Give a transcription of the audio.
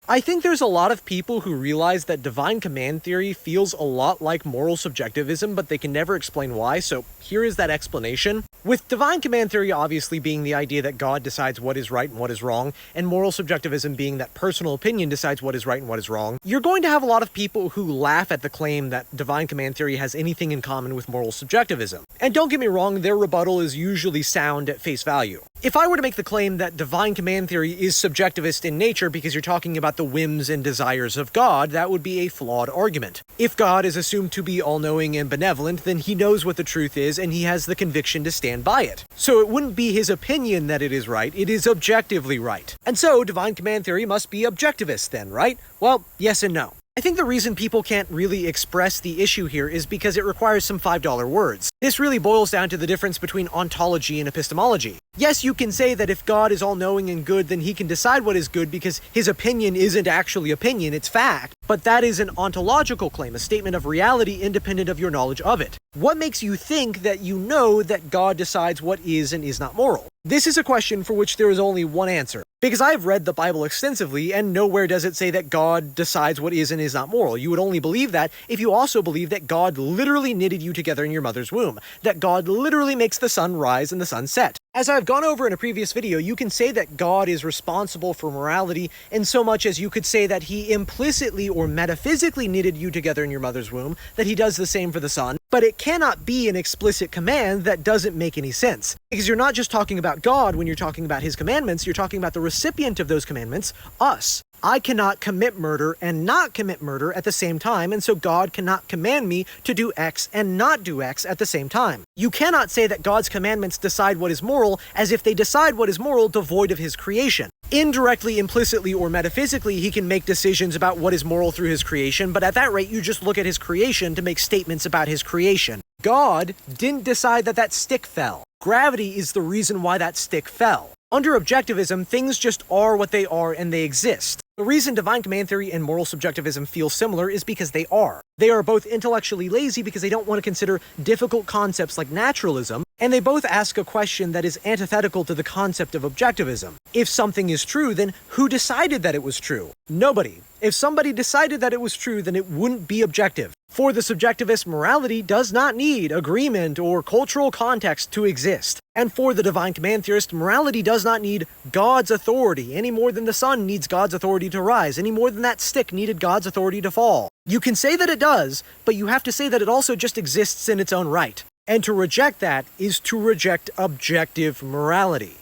I think there's a lot of people who realize that divine command theory feels a lot like moral subjectivism, but they can never explain why, so here is that explanation. With divine command theory obviously being the idea that God decides what is right and what is wrong, and moral subjectivism being that personal opinion decides what is right and what is wrong, you're going to have a lot of people who laugh at the claim that divine command theory has anything in common with moral subjectivism. And don't get me wrong, their rebuttal is usually sound at face value. If I were to make the claim that divine command theory is subjectivist in nature because you're talking about the whims and desires of God, that would be a flawed argument. If God is assumed to be all-knowing and benevolent, then he knows what the truth is and he has the conviction to stand by it. So it wouldn't be his opinion that it is right, it is objectively right. And so divine command theory must be objectivist then, right? Well, yes and no. I think the reason people can't really express the issue here is because it requires some $5 words. This really boils down to the difference between ontology and epistemology. Yes, you can say that if God is all-knowing and good, then he can decide what is good because his opinion isn't actually opinion, it's fact. But that is an ontological claim, a statement of reality independent of your knowledge of it. What makes you think that you know that God decides what is and is not moral? This is a question for which there is only one answer. Because I've read the Bible extensively, and nowhere does it say that God decides what is and is not moral. You would only believe that if you also believe that God literally knitted you together in your mother's womb, that God literally makes the sun rise and the sun set. As I've gone over in a previous video, you can say that God is responsible for morality in so much as you could say that he implicitly or metaphysically knitted you together in your mother's womb, that he does the same for the sun, but it cannot be an explicit command that doesn't make any sense. Because you're not just talking about God when you're talking about his commandments, you're talking about the recipient of those commandments, us. I cannot commit murder and not commit murder at the same time, and so God cannot command me to do X and not do X at the same time. You cannot say that God's commandments decide what is moral as if they decide what is moral devoid of his creation. Indirectly, implicitly, or metaphysically, he can make decisions about what is moral through his creation, but at that rate, you just look at his creation to make statements about his creation. God didn't decide that that stick fell. Gravity is the reason why that stick fell. Under objectivism, things just are what they are and they exist. The reason divine command theory and moral subjectivism feel similar is because they are. They are both intellectually lazy because they don't want to consider difficult concepts like naturalism, and they both ask a question that is antithetical to the concept of objectivism. If something is true, then who decided that it was true? Nobody. If somebody decided that it was true, then it wouldn't be objective. For the subjectivist, morality does not need agreement or cultural context to exist. And for the divine command theorist, morality does not need God's authority any more than the sun needs God's authority to rise, any more than that stick needed God's authority to fall. You can say that it does, but you have to say that it also just exists in its own right. And to reject that is to reject objective morality.